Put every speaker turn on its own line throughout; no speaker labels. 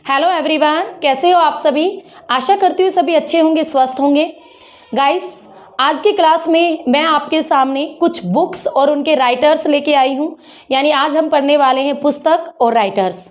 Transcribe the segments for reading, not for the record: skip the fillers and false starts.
Hello everyone, कैसे हो आप सभी। आशा करती हूँ सभी अच्छे होंगे, स्वस्थ होंगे। गाइस, आज की क्लास में मैं आपके सामने कुछ बुक्स और उनके राइटर्स लेके आई हूँ। यानी आज हम पढ़ने वाले हैं पुस्तक और राइटर्स,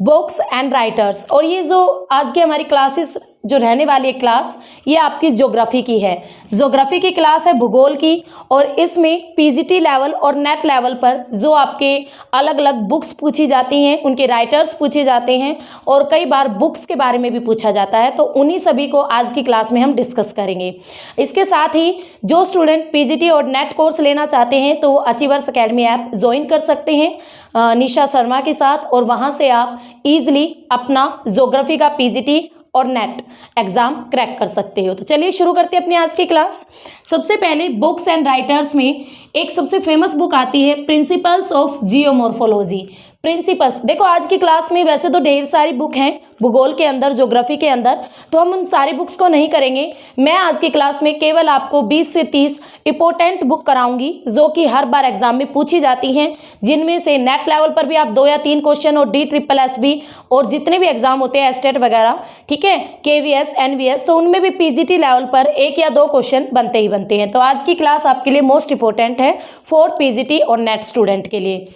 बुक्स एंड राइटर्स। और ये जो आज की हमारी क्लासेस जो रहने वाली है क्लास, ये आपकी ज्योग्राफी की है। ज्योग्राफी की क्लास है, भूगोल की। और इसमें पीजीटी लेवल और नेट लेवल पर जो आपके अलग अलग बुक्स पूछी जाती हैं, उनके राइटर्स पूछे जाते हैं और कई बार बुक्स के बारे में भी पूछा जाता है, तो उन्हीं सभी को आज की क्लास में हम डिस्कस करेंगे। इसके साथ ही जो स्टूडेंट पीजीटी और नेट कोर्स लेना चाहते हैं तो अचीवर्स एकेडमी ऐप ज्वाइन कर सकते हैं निशा शर्मा के साथ, और वहाँ से आप ईजिली अपना ज्योग्राफी का पीजीटी और नेट एग्जाम क्रैक कर सकते हो। तो चलिए शुरू करते हैं अपनी आज की क्लास। सबसे पहले बुक्स एंड राइटर्स में एक सबसे फेमस बुक आती है प्रिंसिपल्स ऑफ जियोमॉर्फोलॉजी। प्रिंसिपल्स, देखो आज की क्लास में वैसे तो ढेर सारी बुक हैं भूगोल के अंदर, ज्योग्राफी के अंदर, तो हम उन सारी बुक्स को नहीं करेंगे। मैं आज की क्लास में केवल आपको 20 से 30 इंपॉर्टेंट बुक कराऊंगी जो कि हर बार एग्जाम में पूछी जाती हैं, जिनमें से नेट लेवल पर भी आप 2 या 3 क्वेश्चन और DSSB और जितने भी एग्जाम होते हैं एस्टेट वगैरह, ठीक है, KVS NVS, तो उनमें भी पीजीटी लेवल पर 1 या 2 क्वेश्चन बनते ही बनते हैं। तो आज की क्लास आपके लिए मोस्ट इंपॉर्टेंट है फॉर पीजीटी और नेट स्टूडेंट के लिए।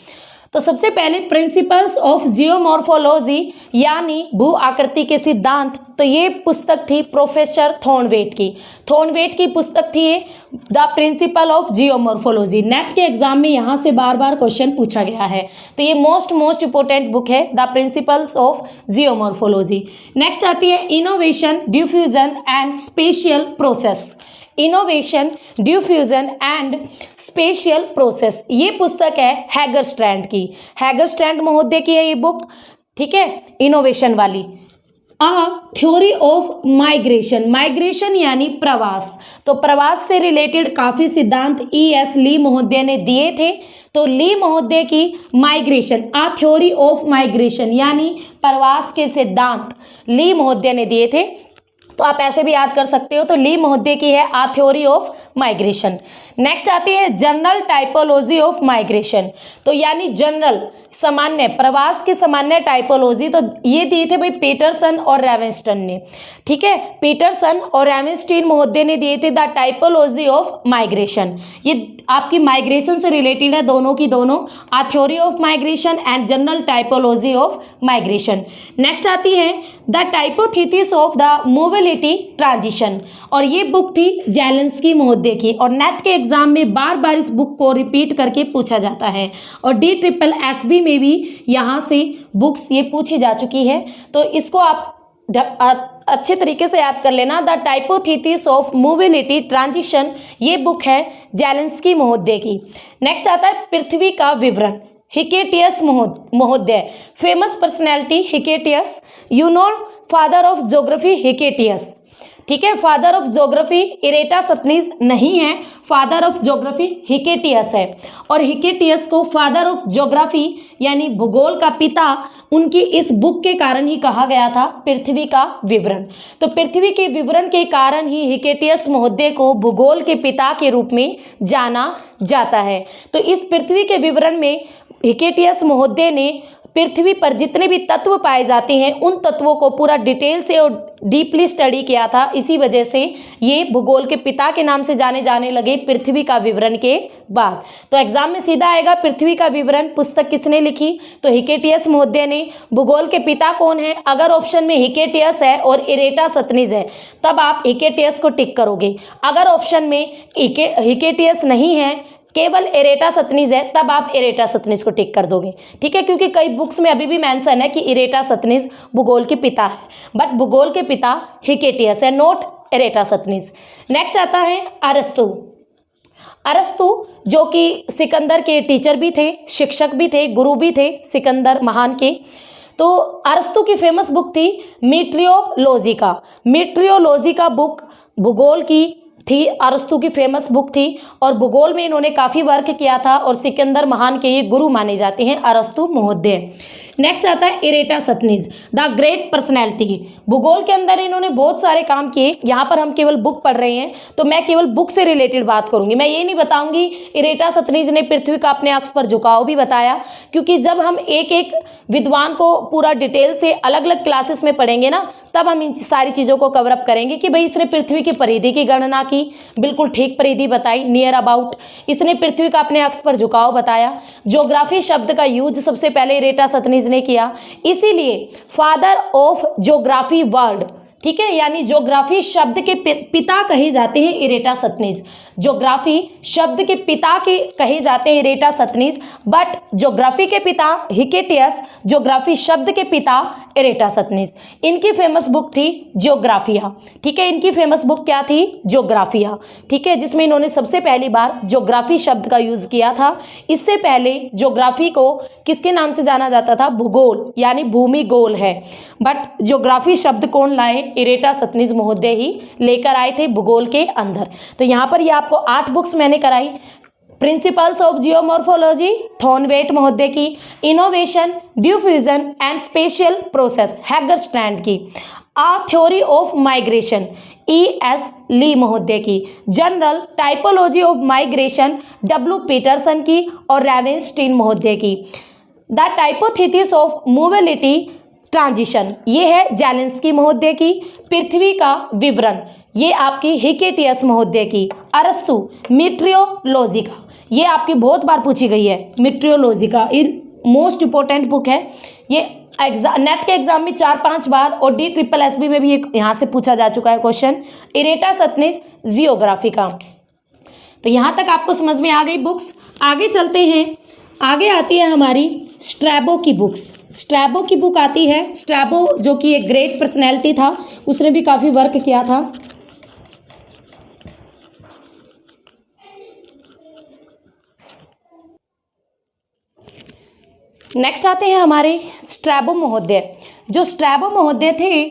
तो सबसे पहले प्रिंसिपल्स ऑफ जियोमॉर्फोलॉजी यानी भू आकृति के सिद्धांत, तो ये पुस्तक थी प्रोफेसर थॉर्नवेट की। थॉर्नवेट की पुस्तक थी ये the principle of geomorphology. Net के एग्जाम में यहाँ से बार बार क्वेश्चन पूछा गया है, तो ये मोस्ट इंपॉर्टेंट बुक है the principles of geomorphology. Next आती है innovation, diffusion and spatial process. Innovation, diffusion and spatial process, ये पुस्तक है हैगरस्ट्रैंड की। हैगरस्ट्रैंड महोदय की है ये बुक, ठीक है, इनोवेशन वाली। थ्योरी ऑफ माइग्रेशन, माइग्रेशन यानी प्रवास, तो प्रवास से रिलेटेड काफी सिद्धांत ES ली महोदय ने दिए थे। तो ली महोदय की माइग्रेशन, थ्योरी ऑफ माइग्रेशन यानी प्रवास के सिद्धांत ली महोदय ने दिए थे, तो आप ऐसे भी याद कर सकते हो। तो ली महोदय की है आ थ्योरी ऑफ माइग्रेशन। नेक्स्ट आती है जनरल टाइपोलॉजी ऑफ माइग्रेशन, तो यानी जनरल सामान्य प्रवास की सामान्य टाइपोलॉजी, तो ये दिए थे भाई पीटरसन और रेवेंस्टन ने, ठीक है। पीटरसन और रेवेंस्टीन महोदय ने दिए थे द टाइपोलॉजी ऑफ माइग्रेशन। ये आपकी माइग्रेशन से रिलेटेड है, दोनों की दोनों, a theory of migration and general typology of migration. Next आती है the hypothesis of the mobility transition, और ये बुक थी जेलेंस्की महोदय की, और नेट के एग्जाम में बार बार इस बुक को रिपीट करके पूछा जाता है, और DSSB में भी यहाँ से बुक्स ये पूछी जा चुकी है, तो इसको आप अच्छे तरीके से याद कर लेना। The hypothesis of mobility transition, ये बुक है जेलेंस्की महोदय की। नेक्स्ट आता है पृथ्वी का विवरण, हिकेटियस महोदय, famous personality Hecataeus, you know father of geography Hecataeus, ठीक है। फादर ऑफ ज्योग्राफी इरेटासथनीज नहीं है, फादर ऑफ ज्योग्राफी हिकेटियस है, और हिकेटियस को फादर ऑफ ज्योग्राफी यानी भूगोल का पिता उनकी इस बुक के कारण ही कहा गया था, पृथ्वी का विवरण। तो पृथ्वी के विवरण के कारण ही हिकेटियस महोदय को भूगोल के पिता के रूप में जाना जाता है। तो इस पृथ्वी के विवरण में हिकेटियस महोदय ने पृथ्वी पर जितने भी तत्व पाए जाते हैं उन तत्वों को पूरा डिटेल से और डीपली स्टडी किया था। इसी वजह से ये भूगोल के पिता के नाम से जाने लगे पृथ्वी का विवरण के बाद। तो एग्जाम में सीधा आएगा पृथ्वी का विवरण पुस्तक किसने लिखी, तो हिकेटियस महोदय ने। भूगोल के पिता कौन है, अगर ऑप्शन में हिकेटियस है और इरेटासथनीज है तब आप हिकेटियस को टिक करोगे। अगर ऑप्शन में हिकेटियस नहीं है, केवल इरेटासथनीज है, तब आप इरेटासथनीज को टिक कर दोगे, ठीक है, क्योंकि कई बुक्स में अभी भी मेंशन है कि इरेटासथनीज भूगोल के पिता है, बट भूगोल के पिता हिकेटियस है, नोट इरेटासथनीज। नेक्स्ट आता है अरस्तु। अरस्तु जो कि सिकंदर के टीचर भी थे, शिक्षक भी थे, गुरु भी थे सिकंदर महान के। तो अरस्तु की फेमस बुक थी मीटरियोलॉजी का बुक भूगोल की थी, अरस्तु की फेमस बुक थी, और भूगोल में इन्होंने काफ़ी वर्क किया था और सिकंदर महान के ये गुरु माने जाते हैं अरस्तु महोदय। नेक्स्ट आता है इरेटासथनीज, द ग्रेट पर्सनैलिटी। भूगोल के अंदर इन्होंने बहुत सारे काम किए। यहाँ पर हम केवल बुक पढ़ रहे हैं तो मैं केवल बुक से रिलेटेड बात करूंगी, मैं ये नहीं बताऊंगी इरेटासथनीज ने पृथ्वी का अपने अक्ष पर झुकाव भी बताया, क्योंकि जब हम एक एक विद्वान को पूरा डिटेल से अलग अलग क्लासेस में पढ़ेंगे ना, तब हम इन सारी चीज़ों को कवर अप करेंगे कि भाई इसने पृथ्वी की परिधि की गणना की, बिल्कुल ठीक परिधि बताई, नियर अबाउट। इसने पृथ्वी का अपने अक्ष पर झुकाव बताया। ज्योग्राफी शब्द का यूज सबसे पहले इरेटासथनीज ने किया, इसीलिए फादर ऑफ ज्योग्राफी वर्ड, ठीक है, यानी ज्योग्राफी शब्द के पिता कहे जाते हैं इरेटासथनीज। ज्योग्राफी शब्द के पिता के कहे जाते हैं इरेटासथनीज, बट ज्योग्राफी के पिता हिकेटियस, ज्योग्राफी शब्द के पिता इरेटासथनीज। इनकी फेमस बुक थी ज्योग्राफिया, ठीक है, इनकी फेमस बुक क्या थी? ज्योग्राफिया, ठीक है, जिसमें इन्होंने सबसे पहली बार ज्योग्राफी शब्द का यूज किया था। इससे पहले ज्योग्राफी को किसके नाम से जाना जाता था? भूगोल, यानी भूमि गोल है, बट ज्योग्राफी शब्द कौन लाए? इरेटासथनीज महोदय ही लेकर आए थे भूगोल के अंदर। तो यहाँ पर ये आपको 8 बुक्स मैंने कराई। प्रिंसिपल्स ऑफ जियोमॉर्फोलॉजी थॉर्नवेट महोदय की, innovation, diffusion and spatial process Hagerstrand की, a theory of migration E.S. Lee महोदय की, general typology of migration W. Petersen की और रेवेनस्टीन महोदय की, the hypothesis of mobility transition, ये है जेलेंस्की महोदय की, पृथ्वी का विवरण, ये आपकी हिकेटियस महोदय की, अरस्तु मीट्रियोलॉजी का, ये आपकी बहुत बार पूछी गई है मीट्रियोलॉजी का, ये मोस्ट इंपॉर्टेंट बुक है, ये नेट के एग्जाम में 4-5 बार और DSSB में भी एक यहाँ से पूछा जा चुका है क्वेश्चन, इरेटासथनीज जियोग्राफी का। तो यहाँ तक आपको समझ में आ गई बुक्स। आगे चलते हैं, आगे आती है हमारी स्ट्रैबो की बुक्स। स्ट्रैबो की बुक आती है, स्ट्रैबो जो कि एक ग्रेट पर्सनैलिटी था, उसने भी काफ़ी वर्क किया था। नेक्स्ट आते हैं हमारे स्ट्रैबो महोदय। जो स्ट्रैबो महोदय थे,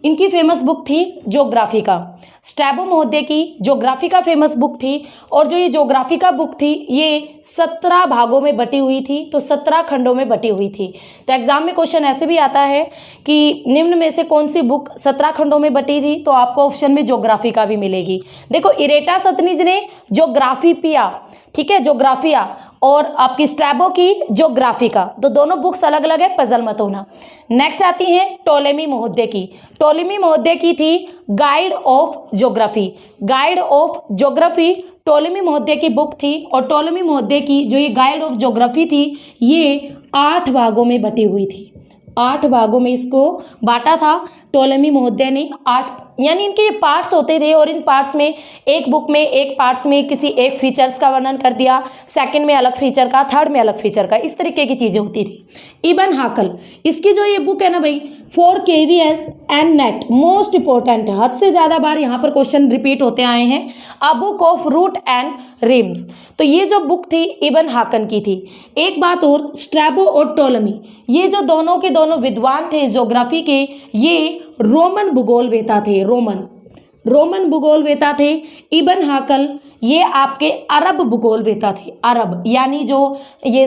इनकी फेमस बुक थी ज्योग्राफी का। स्ट्रैबो महोदय की ज्योग्राफी का फेमस बुक थी, और जो ये ज्योग्राफी का बुक थी ये 17 भागों में बटी हुई थी, तो 17 खंडों में बटी हुई थी। तो एग्जाम में क्वेश्चन ऐसे भी आता है कि निम्न में से कौन सी बुक 17 खंडों में बटी थी, तो आपको ऑप्शन में ज्योग्राफी का भी मिलेगी। देखो, इरेटासथनीज ने ज्योग्राफिया, ठीक है, ज्योग्राफिया, और आपकी स्ट्रैबो की ज्योग्राफी का, तो दोनों बुक्स अलग अलग है, पजल मत होना। नेक्स्ट आती है टोलेमी महोदय की। टोलेमी महोदय की थी guide of geography. Guide of geography Ptolemy महोदय की बुक थी, और टोलेमी महोदय की जो ये गाइड ऑफ ज्योग्राफी थी ये 8 भागों में बटी हुई थी। 8 भागों में इसको बांटा था टोलेमी महोदय ने। 8 यानी इनके ये पार्ट्स होते थे, और इन पार्ट्स में एक बुक में एक पार्ट्स में किसी एक फीचर्स का वर्णन कर दिया, सेकंड में अलग फीचर का, थर्ड में अलग फीचर का, इस तरीके की चीज़ें होती थी। इब्न हाकल, इसकी जो ये बुक है ना भाई, 4 KVS and net, most important, हद से ज़्यादा बार यहाँ पर क्वेश्चन रिपीट होते आए हैं। A book of root and rims, तो ये जो बुक थी इब्न हाकन की थी। एक बात और, स्ट्रैबो और टोलेमी, ये जो दोनों के दोनों विद्वान थे ज्योग्राफी के, ये रोमन भूगोलवेता थे, रोमन भूगोलवेता थे। इब्न हाकल ये आपके अरब भूगोलवेता थे। अरब यानी जो ये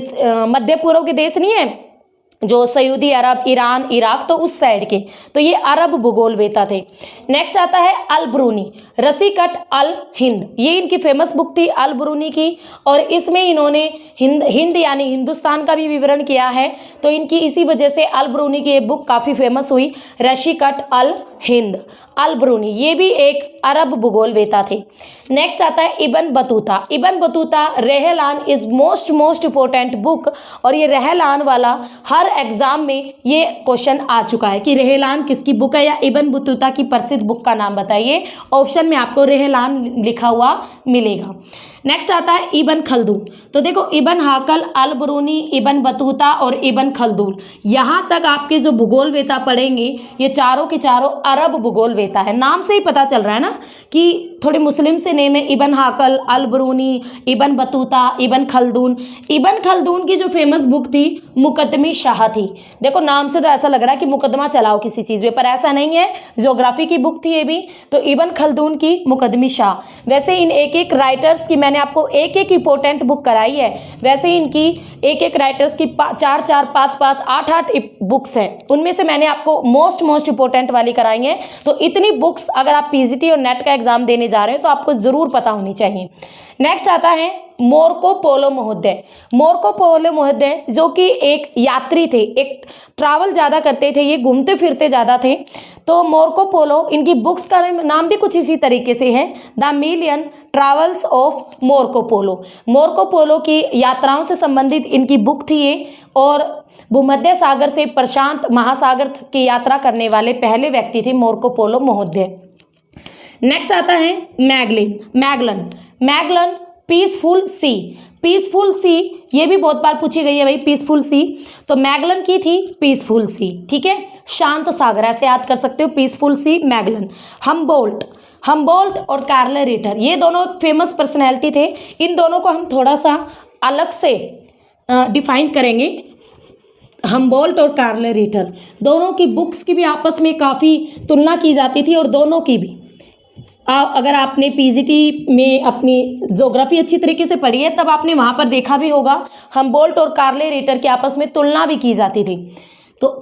मध्य पूर्व के देश नहीं है, जो सऊदी अरब, ईरान, इराक, तो उस साइड के, तो ये अरब भूगोलवेता थे। नेक्स्ट आता है अल ब्रूनी, रसीकत अल हिंद, ये इनकी फेमस बुक थी अल ब्रूनी की, और इसमें इन्होंने हिंद यानी हिंदुस्तान का भी विवरण किया है, तो इनकी इसी वजह से अल ब्रूनी की ये बुक काफ़ी फेमस हुई, रसीकत अल हिंद, अल ब्रूनी, ये भी एक अरब भूगोलवेता थे। नेक्स्ट आता है इब्न बतूता। इब्न बतूता रहलान इज मोस्ट इंपॉर्टेंट बुक, और ये रहलान वाला हर एग्जाम में ये क्वेश्चन आ चुका है कि रहलान किसकी बुक है, या इब्न बतूता की प्रसिद्ध बुक का नाम बताइए। ऑप्शन में आपको रहलान लिखा हुआ मिलेगा। नेक्स्ट आता है इब्न खल्दून। तो देखो, इब्न हाकल, अल ब्रूनी, इब्न बतूता और इब्न खल्दून, यहाँ तक आपके जो भूगोलवेता पढ़ेंगे ये चारों के चारों अरब भूगोलवेता देता है। नाम से ही पता चल रहा है ना कि थोड़े मुस्लिम से नेम है, इबन हाकल, अल बरूनी, इबन बतूता, इबन खलदून। इबन खलदून की जो फेमस बुक थी मुकदमी शाह थी। देखो नाम से तो ऐसा लग रहा है कि मुकदमा चलाओ किसी चीज़ पे, पर ऐसा नहीं है, ज्योग्राफी की बुक थी ये भी। तो इबन खलदून की मुकदमी शाह। वैसे इन एक एक राइटर्स की मैंने आपको एक एक इंपॉर्टेंट बुक कराई है, वैसे ही इनकी एक एक राइटर्स की 4 4 5 5 8 8 बुक्स हैं, उनमें से मैंने आपको मोस्ट इंपॉर्टेंट वाली कराई है। तो इतनी बुक्स अगर आप पीजीटी और नेट का एग्जाम देने जा रहे हो तो आपको जरूर पता होनी चाहिए। नेक्स्ट आता है मार्को पोलो महोदय। मार्को पोलो महोदय जो कि एक यात्री थे, एक ट्रैवल ज़्यादा करते थे, ये घूमते फिरते ज़्यादा थे। तो मार्को पोलो, इनकी बुक्स का नाम भी कुछ इसी तरीके से है, the million travels of Marco Polo. Marco Polo की यात्राओं से संबंधित इनकी बुक थी ये, और भूमध्य सागर से प्रशांत महासागर की यात्रा करने वाले पहले व्यक्ति थे मार्को पोलो महोदय। नेक्स्ट आता है मैगलन पीसफुल सी। पीसफुल सी ये भी बहुत बार पूछी गई है भाई, पीसफुल सी। तो मैगलन की थी पीसफुल सी, ठीक है, शांत सागर ऐसे याद कर सकते हो, पीसफुल सी मैगलन। हमबोल्ट और कार्ल रिटर, ये दोनों फेमस पर्सनैलिटी थे। इन दोनों को हम थोड़ा सा अलग से डिफाइन करेंगे। हमबोल्ट और कार्ल रिटर दोनों की बुक्स की भी आपस में काफ़ी तुलना की जाती थी, और दोनों की भी अगर आपने पीजीटी में अपनी ज्योग्राफी अच्छी तरीके से पढ़ी है तब आपने वहाँ पर देखा भी होगा, हमबोल्ट और कार्ल रिटर की आपस में तुलना भी की जाती थी। तो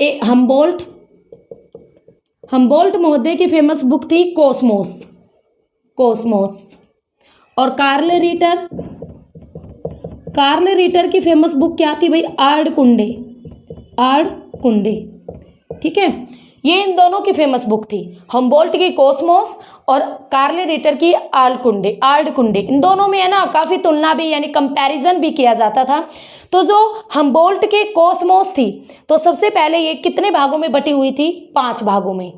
हमबोल्ट महोदय की फेमस बुक थी कोस्मोस। और कार्ल रिटर की फेमस बुक क्या थी भाई, आर्डकुंडे, ठीक है। ये इन दोनों की फेमस बुक थी, हमबोल्ट की कोस्मोस और कार्ल रिटर की आर्डकुंडे। इन दोनों में है ना काफ़ी तुलना भी, यानी कंपैरिजन भी किया जाता था। तो जो हमबोल्ट की कोस्मोस थी, तो सबसे पहले ये कितने भागों में बटी हुई थी, 5 भागों में,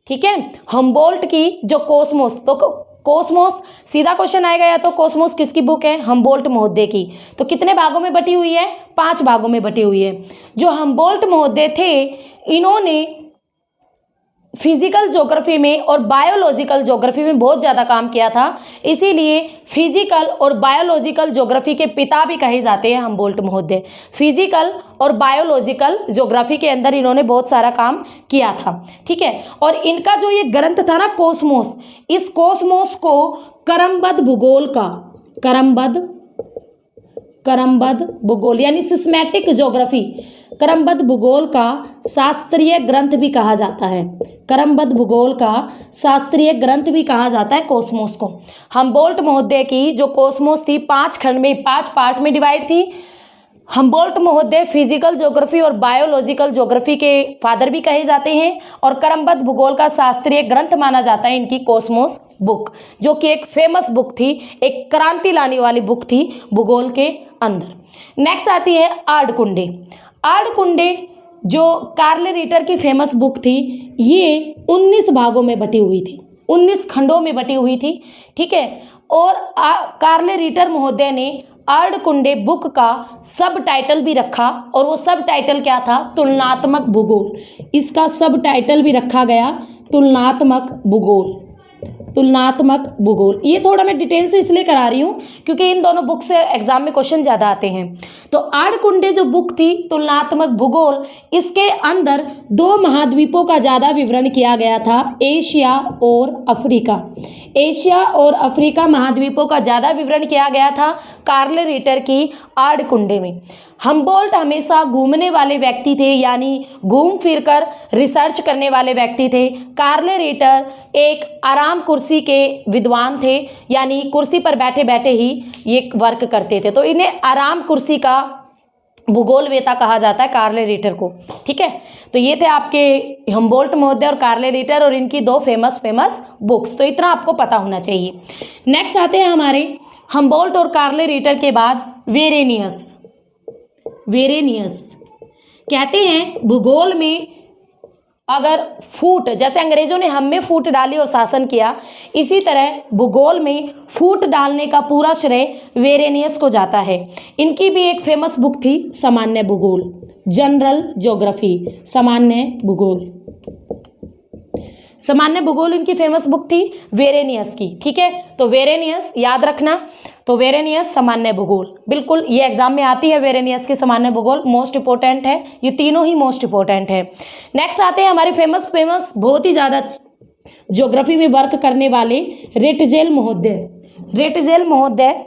ठीक है। हमबोल्ट की जो कोस्मोस, तो कोस्मोस सीधा क्वेश्चन आएगा, या तो कोस्मोस किसकी बुक है, हमबोल्ट महोदय की, तो कितने भागों में बटी हुई है, 5 भागों में बटी हुई है। जो हमबोल्ट महोदय थे, इन्होंने फिजिकल ज्योग्राफी में और बायोलॉजिकल ज्योग्राफी में बहुत ज़्यादा काम किया था, इसीलिए फिजिकल और बायोलॉजिकल ज्योग्राफी के पिता भी कहे जाते हैं हमबोल्ट महोदय। फिजिकल और बायोलॉजिकल ज्योग्राफी के अंदर इन्होंने बहुत सारा काम किया था, ठीक है। और इनका जो ये ग्रंथ था ना कोस्मोस, इस कोस्मोस को क्रमबद्ध भूगोल यानी सिस्मेटिक ज्योग्राफी, क्रमबद्ध भूगोल का शास्त्रीय ग्रंथ भी कहा जाता है। क्रमबद्ध भूगोल का शास्त्रीय ग्रंथ भी कहा जाता है कोस्मोस को। हमबोल्ट महोदय की जो कोस्मोस थी 5 खंड में, 5 पार्ट में डिवाइड थी। हमबोल्ट महोदय फिजिकल ज्योग्राफी और बायोलॉजिकल ज्योग्राफी के फादर भी कहे जाते हैं, और क्रमबद्ध भूगोल का शास्त्रीय ग्रंथ माना जाता है इनकी कोस्मोस बुक, जो कि एक फेमस बुक थी, एक क्रांति लाने वाली बुक थी भूगोल के अंदर। नेक्स्ट आती है आर्डकुंडे जो कार्ल रिटर की फेमस बुक थी, ये 19 भागों में बटी हुई थी, 19 खंडों में बटी हुई थी, ठीक है। और कार्ल रिटर महोदय ने आर्डकुंडे बुक का सब टाइटल भी रखा, और वो सब टाइटल क्या था, तुलनात्मक भूगोल। इसका सब टाइटल भी रखा गया तुलनात्मक भूगोल। ये थोड़ा मैं डिटेल से इसलिए करा रही हूँ क्योंकि इन दोनों बुक से एग्जाम में क्वेश्चन ज़्यादा आते हैं। तो आर्डकुंडे जो बुक थी तुलनात्मक भूगोल, इसके अंदर 2 महाद्वीपों का ज़्यादा विवरण किया गया था, एशिया और अफ्रीका महाद्वीपों का ज़्यादा विवरण किया गया था कार्ल रिटर की आर्डकुंडे में। हमबोल्ट हमेशा घूमने वाले व्यक्ति थे, यानी घूम फिर कर रिसर्च करने वाले व्यक्ति थे। कार्ल रिटर एक आराम कुर्सी के विद्वान थे, यानी कुर्सी पर बैठे बैठे ही ये वर्क करते थे, तो इन्हें आराम कुर्सी का भूगोलवेता कहा जाता है कार्ल रिटर को, ठीक है। तो ये थे आपके हमबोल्ट महोदय और कार्ल रिटर, और इनकी 2 फेमस बुक्स, तो इतना आपको पता होना चाहिए। नेक्स्ट आते हैं हमारे हमबोल्ट और कार्ल रिटर के बाद वेरेनियस। कहते हैं भूगोल में अगर फूट, जैसे अंग्रेजों ने हम में फूट डाली और शासन किया, इसी तरह भूगोल में फूट डालने का पूरा श्रेय वेरेनियस को जाता है। इनकी भी एक फेमस बुक थी सामान्य भूगोल, जनरल ज्योग्राफी, सामान्य भूगोल। सामान्य भूगोल इनकी फेमस बुक थी वेरेनियस की, ठीक है। तो वेरेनियस याद रखना, तो वेरेनियस सामान्य भूगोल, बिल्कुल ये एग्जाम में आती है, वेरेनियस की सामान्य भूगोल मोस्ट इंपॉर्टेंट है, ये तीनों ही मोस्ट इंपॉर्टेंट है। नेक्स्ट आते हैं हमारे फेमस बहुत ही ज़्यादा ज्योग्राफी में वर्क करने वाले रेटजेल महोदय। रेटजेल महोदय,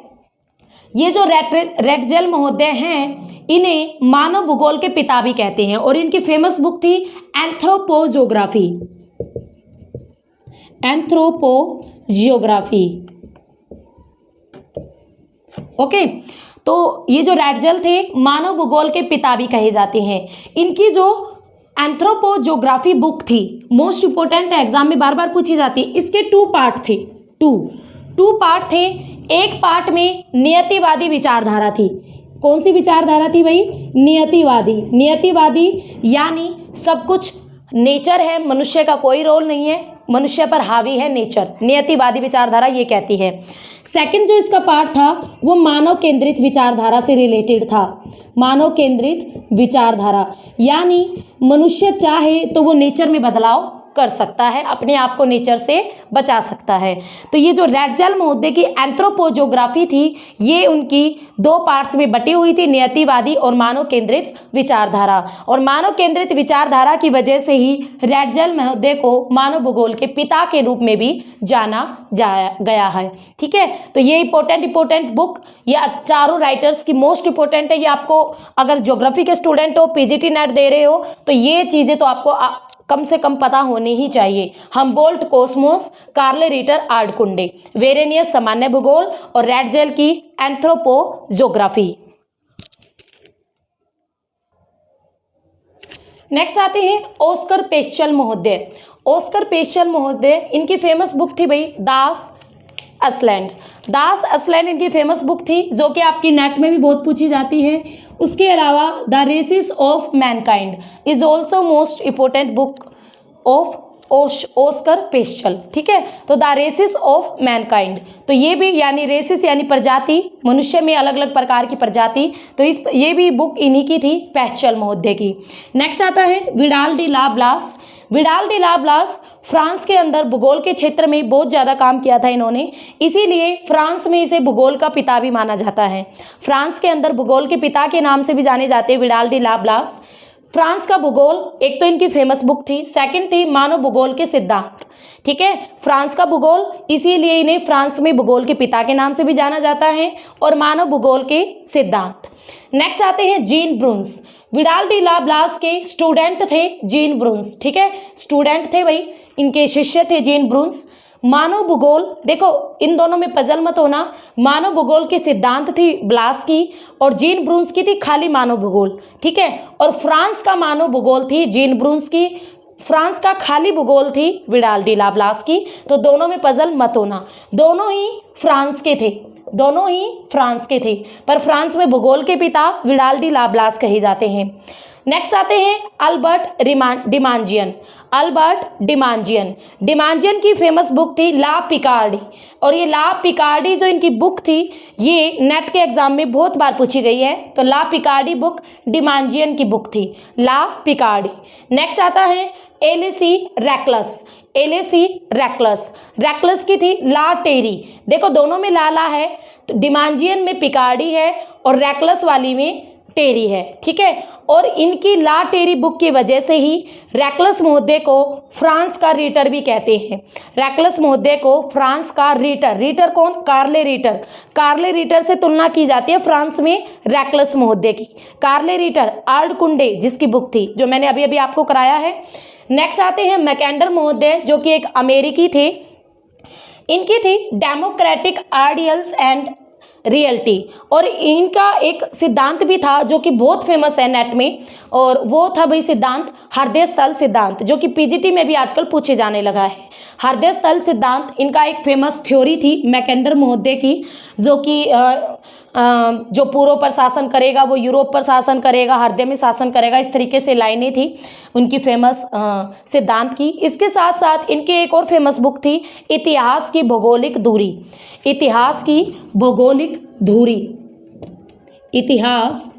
ये जो रेटजेल महोदय हैं, इन्हें मानव भूगोल के पिता भी कहते हैं और इनकी फेमस बुक थी एंथ्रोपोजियोग्राफी। एंथ्रोपोजियोग्राफी, ओके। तो ये जो रेटजेल थे मानव भूगोल के पिता भी कहे जाते हैं। इनकी जो एंथ्रोपोजियोग्राफी बुक थी मोस्ट इंपोर्टेंट है, एग्जाम में बार बार पूछी जाती है। इसके 2 पार्ट थे, टू पार्ट थे। एक पार्ट में नियतिवादी विचारधारा थी। कौन सी विचारधारा थी भाई? नियतिवादी। नियतिवादी यानी सब कुछ नेचर है, मनुष्य का कोई रोल नहीं है, मनुष्य पर हावी है नेचर, नियतिवादी विचारधारा ये कहती है। सेकंड जो इसका पार्ट था वो मानव केंद्रित विचारधारा से रिलेटेड था। मानव केंद्रित विचारधारा यानी मनुष्य चाहे तो वो नेचर में बदलाव कर सकता है, अपने आप को नेचर से बचा सकता है। तो ये जो रेटजेल महोदय की एंथ्रोपोजियोग्राफी थी ये उनकी 2 पार्ट्स में बटी हुई थी, नियतिवादी और मानव केंद्रित विचारधारा। और मानव केंद्रित विचारधारा की वजह से ही रेटजेल महोदय को मानव भूगोल के पिता के रूप में भी जाना गया है, ठीक है। तो ये इंपॉर्टेंट बुक, ये चारों राइटर्स की मोस्ट इंपॉर्टेंट है। ये आपको अगर ज्योग्राफी के स्टूडेंट हो, पीजीटी नेट दे रहे हो, तो ये चीज़ें तो आपको कम से कम पता होनी ही चाहिए। हमबोल्ट कॉस्मोस, कार्ले रिटर आर्डकुंडे, वेरेनियस सामान्य भूगोल और रेटजेल की एंथ्रोपोजियोग्राफी। नेक्स्ट आते हैं ऑस्कर पेस्चल महोदय। ऑस्कर पेस्चल महोदय, इनकी फेमस बुक थी भाई दास असलैंड। दास असलैंड इनकी फेमस बुक थी जो कि आपकी नेट में भी बहुत पूछी जाती है। उसके अलावा the races of mankind is also most important book of Oscar Peschel, ठीक है। तो द रेसिस ऑफ मैनकाइंड, तो ये भी यानी रेसिस यानी प्रजाति, मनुष्य में अलग अलग प्रकार की प्रजाति, तो ये भी बुक इन्हीं की थी, पेस्चल महोदय की। नेक्स्ट आता है विडाल डी ला ब्लास। विडाल डी ला ब्लास फ्रांस के अंदर भूगोल के क्षेत्र में बहुत ज़्यादा काम किया था इन्होंने, इसीलिए फ्रांस में इसे भूगोल का पिता भी माना जाता है। फ्रांस के अंदर भूगोल के पिता के नाम से भी जाने जाते हैं विडाल डी ला ब्लास। फ्रांस का भूगोल, एक तो इनकी फेमस बुक थी, सेकंड थी मानव भूगोल के सिद्धांत, ठीक है। फ्रांस का भूगोल, इसीलिए इन्हें फ्रांस में भूगोल के पिता के नाम से भी जाना जाता है, और मानव भूगोल के सिद्धांत। नेक्स्ट आते हैं जीन ब्रून्स। विडाल डी ला ब्लास के स्टूडेंट थे जीन ब्रून्स, ठीक है, स्टूडेंट थे भाई, इनके शिष्य थे जीन ब्रून्स। मानव भूगोल, देखो इन दोनों में पजल मत होना, मानव भूगोल के सिद्धांत थी ब्लास की और जीन ब्रून्स की थी खाली मानव भूगोल, ठीक है। और फ्रांस का मानव भूगोल थी जीन ब्रून्स की, फ्रांस का खाली भूगोल थी विडाल डी ला ब्लास की। तो दोनों में पजल मत होना, दोनों ही फ्रांस के थे, दोनों ही फ्रांस के थे, पर फ्रांस में भूगोल के पिता विडाल डी ला ब्लास कहे जाते हैं। नेक्स्ट आते हैं अल्बर्ट डिमांजियन। अल्बर्ट डिमांजियन, डिमांजियन की फेमस बुक थी ला पिकार्डी, और ये ला पिकार्डी जो इनकी बुक थी ये नेट के एग्जाम में बहुत बार पूछी गई है। तो ला पिकार्डी बुक डिमांजियन की बुक थी, ला पिकार्डी। नेक्स्ट आता है एलिसी रैकलस। एलिसी रैकलस, रैकलस की थी ला टेरी। देखो दोनों में ला है, तो डिमांजियन में पिकार्डी है और रैकलस वाली में टेरी है, ठीक है। और इनकी ला टेरी बुक की वजह से ही रैकलस महोदय को फ्रांस का रीटर भी कहते हैं। रैकलस महोदय को फ्रांस का रीटर, रीटर कौन? कार्ले रीटर। कार्ले रीटर से तुलना की जाती है फ्रांस में रैकलस महोदय की। कार्ले रीटर आर्डकुंडे जिसकी बुक थी, जो मैंने अभी अभी आपको कराया है। नेक्स्ट आते हैं मैकेंडर महोदय जो कि एक अमेरिकी थे, इनकी थी डेमोक्रेटिक आइडियल्स एंड रियलिटी, और इनका एक सिद्धांत भी था जो कि बहुत फेमस है नेट में, और वो था भाई सिद्धांत हृदय स्थल सिद्धांत, जो कि पीजीटी में भी आजकल पूछे जाने लगा है। हृदय स्थल सिद्धांत इनका एक फेमस थ्योरी थी मैकेंडर महोदय की, जो कि जो पूर्व पर शासन करेगा वो यूरोप पर शासन करेगा, हृदय में शासन करेगा, इस तरीके से लाइनें थी उनकी फेमस सिद्धांत की। इसके साथ साथ इनकी एक और फेमस बुक थी इतिहास की भौगोलिक धुरी। इतिहास की भौगोलिक धुरी, इतिहास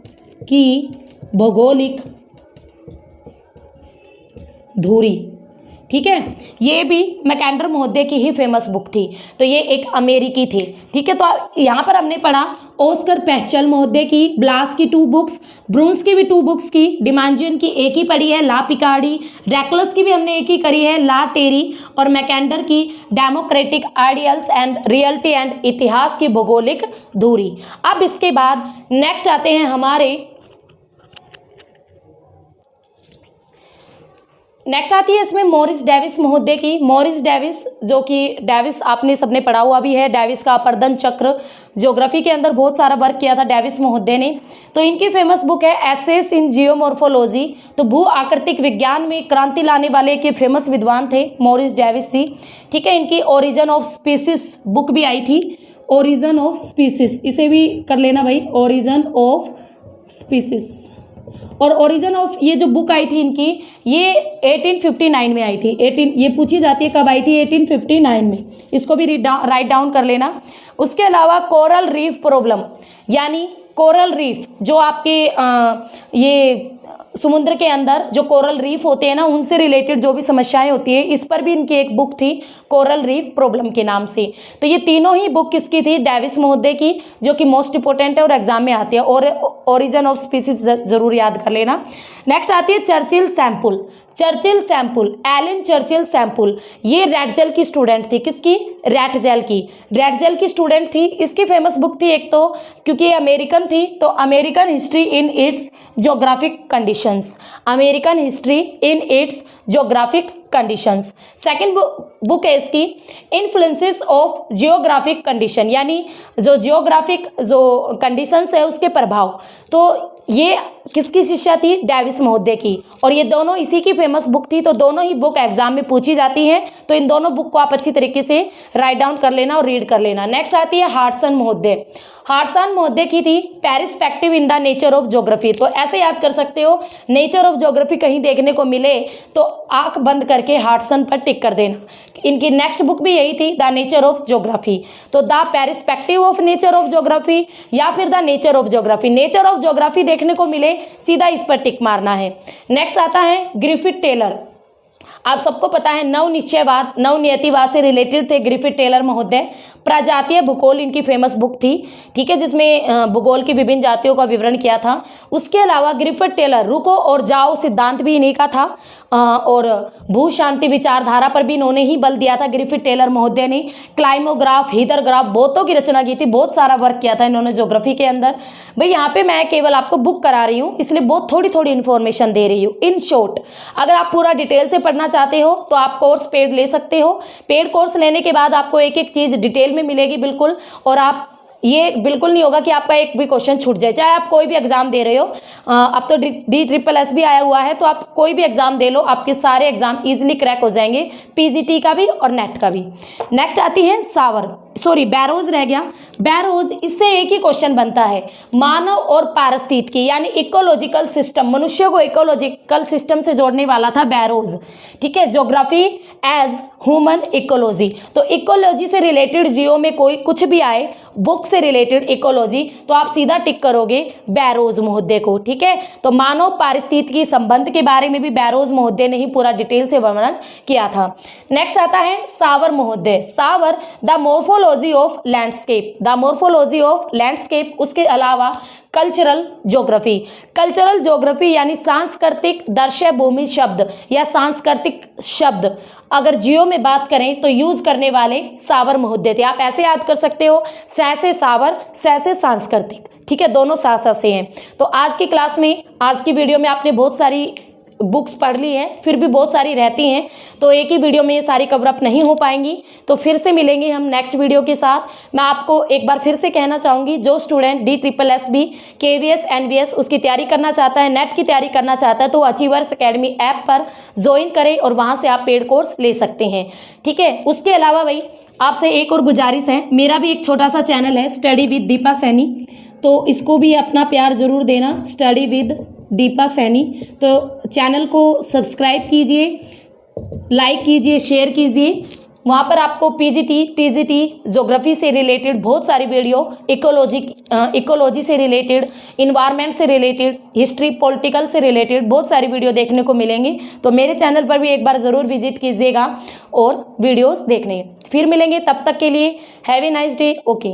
की भौगोलिक धुरी, ठीक है, ये भी मैकेंडर महोदय की ही फेमस बुक थी, तो ये एक अमेरिकी थी। ठीक है, तो यहाँ पर हमने पढ़ा ऑस्कर पेस्चल महोदय की, ब्लास की 2 बुक्स, ब्रून्स की भी 2 बुक्स की, डिमांजियन की एक ही पढ़ी है, ला पिकार्डी, रैकलस की भी हमने एक ही करी है, ला टेरी, और मैकेंडर की democratic ideals and reality and इतिहास की भौगोलिक दूरी। अब इसके बाद नेक्स्ट आते हैं हमारे, नेक्स्ट आती है इसमें मॉरिस डेविस महोदय की। मॉरिस डेविस, जो कि डेविस आपने सबने पढ़ा हुआ भी है, डेविस का अपर्दन चक्र, ज्योग्राफी के अंदर बहुत सारा वर्क किया था डेविस महोदय ने। तो इनकी फेमस बुक है एसेस इन जियोमॉर्फोलॉजी, तो भू आकृतिक विज्ञान में क्रांति लाने वाले एक फेमस विद्वान थे मॉरिस डेविस जी। ठीक है, इनकी ओरिजिन ऑफ स्पीसीज बुक भी आई थी, ओरिजिन ऑफ स्पीसीज, इसे भी कर लेना भाई, ओरिजिन ऑफ स्पीसीज। और ओरिजिन ऑफ ये जो बुक आई थी इनकी, ये 1859 में आई थी। ये पूछी जाती है कब आई थी, 1859 में, इसको भी राइट डाउन कर लेना। उसके अलावा कोरल रीफ प्रॉब्लम, यानी कोरल रीफ जो आपके ये समुद्र के अंदर जो कोरल रीफ होते हैं ना, उनसे रिलेटेड जो भी समस्याएं होती है, इस पर भी इनकी एक बुक थी कोरल रीफ प्रॉब्लम के नाम से। तो ये तीनों ही बुक किसकी थी, डेविस महोदय की, जो कि मोस्ट इंपॉर्टेंट है और एग्जाम में आती है, और ओरिजिन ऑफ स्पीसीज जरूर याद कर लेना। नेक्स्ट आती है Churchill Semple. Churchill Semple, Ellen Churchill Semple, ये रैटजेल की स्टूडेंट थी, किसकी, रैटजेल की, रैटजेल की स्टूडेंट थी। इसकी फेमस बुक थी एक तो, क्योंकि ये अमेरिकन थी, तो American history in its geographic conditions, American history in its geographic conditions. Second book है इसकी इन्फ्लुएंसेस ऑफ जियोग्राफिक कंडीशन, यानी जो जियोग्राफिक जो कंडीशंस है उसके प्रभाव। तो ये किसकी शिष्या थी, डेविस महोदय की, और ये दोनों इसी की फेमस बुक थी। तो दोनों ही बुक एग्जाम में पूछी जाती हैं, तो इन दोनों बुक को आप अच्छी तरीके से राइट डाउन कर लेना और रीड कर लेना। नेक्स्ट आती है हार्टसन महोदय। हार्टसन महोदय की थी perspective in the nature of geography. तो ऐसे याद कर सकते हो, नेचर ऑफ ज्योग्राफी कहीं देखने को मिले तो आंख बंद करके हार्टसन पर टिक कर देना। इनकी नेक्स्ट बुक भी यही थी, द नेचर ऑफ ज्योग्राफी। तो the perspective of nature of geography या फिर the nature of geography, nature of geography देखने को मिले सीधा इस पर टिक मारना है। नेक्स्ट आता है ग्रिफिथ टेलर। आप सबको पता है नवनिश्चयवाद, नवनियतिवाद से रिलेटेड थे ग्रिफिथ टेलर महोदय। प्रजातीय भूगोल इनकी फेमस बुक थी, ठीक है, जिसमें भूगोल की विभिन्न जातियों का विवरण किया था। उसके अलावा ग्रिफिथ टेलर रुको और जाओ सिद्धांत भी इन्हीं का था, और भू शांति विचारधारा पर भी इन्होंने ही बल दिया था ग्रिफिथ टेलर महोदय ने। क्लाइमोग्राफ, हीदरग्राफ, बहुतों की रचना की थी, बहुत सारा वर्क किया था इन्होंने ज्योग्राफी के अंदर। भाई यहाँ पे मैं केवल आपको बुक करा रही हूँ, इसलिए बहुत थोड़ी थोड़ी इन्फॉर्मेशन दे रही हूँ। इन शॉर्ट, अगर आप पूरा डिटेल से पढ़ना चाहते हो तो आप कोर्स पेड ले सकते हो। पेड कोर्स लेने के बाद आपको एक एक चीज़ डिटेल में मिलेगी बिल्कुल, और आप ये बिल्कुल नहीं होगा कि आपका एक भी क्वेश्चन छूट जाए। चाहे आप कोई भी एग्जाम दे रहे हो, अब तो DSSS भी आया हुआ है, तो आप कोई भी एग्जाम दे लो, आपके सारे एग्जाम इजीली क्रैक हो जाएंगे, PGT का भी और नेट का भी। नेक्स्ट आती है बैरोज रह गया। बैरोज, इससे एक ही क्वेश्चन बनता है, मानव और पारिस्थितिकी यानी इकोलॉजिकल सिस्टम, मनुष्य को इकोलॉजिकल सिस्टम से जोड़ने वाला था बैरोज। ठीक है, ज्योग्राफी एज ह्यूमन इकोलॉजी। तो इकोलॉजी से रिलेटेड जियो में कोई कुछ भी आए, बुक से रिलेटेड इकोलॉजी, तो आप सीधा टिक करोगे बैरोज महोदय को। ठीक है, तो मानव पारिस्थितिकी संबंध के बारे में भी बैरोज महोदय ने ही पूरा डिटेल से वर्णन किया था। नेक्स्ट आता है सावर महोदय। Sauer, the morphology of landscape, the morphology of landscape. उसके अलावा कल्चरल ज्योग्राफी, कल्चरल ज्योग्राफी यानी सांस्कृतिक दर्शय भूमि शब्द या सांस्कृतिक शब्द अगर जियो में बात करें तो यूज करने वाले सावर महोदय थे। आप ऐसे याद कर सकते हो, से सावर, से सांस्कृतिक। ठीक है, दोनों साथ से हैं। तो आज की क्लास में, आज की वीडियो में आपने बहुत सारी बुक्स पढ़ ली हैं, फिर भी बहुत सारी रहती हैं, तो एक ही वीडियो में ये सारी कवर अप नहीं हो पाएंगी। तो फिर से मिलेंगे हम नेक्स्ट वीडियो के साथ। मैं आपको एक बार फिर से कहना चाहूँगी, जो स्टूडेंट DSSB, KVS, NVS उसकी तैयारी करना चाहता है, नेट की तैयारी करना चाहता है, तो अचीवर्स एकेडमी ऐप पर ज्वाइन करें और वहाँ से आप पेड कोर्स ले सकते हैं। ठीक है, उसके अलावा भाई आपसे एक और गुजारिश है, मेरा भी एक छोटा सा चैनल है स्टडी विद दीपा सैनी, तो इसको भी अपना प्यार ज़रूर देना, स्टडी विद दीपा सैनी। तो चैनल को सब्सक्राइब कीजिए, लाइक कीजिए, शेयर कीजिए वहाँ पर आपको पीजीटी, टीजीटी, ज्योग्राफी से रिलेटेड बहुत सारी वीडियो, इकोलॉजी से रिलेटेड, इन्वायरमेंट से रिलेटेड, हिस्ट्री, पॉलिटिकल से रिलेटेड बहुत सारी वीडियो देखने को मिलेंगी। तो मेरे चैनल पर भी एक बार ज़रूर विजिट कीजिएगा और वीडियोस देखने। फिर मिलेंगे, तब तक के लिए have a nice day. Okay.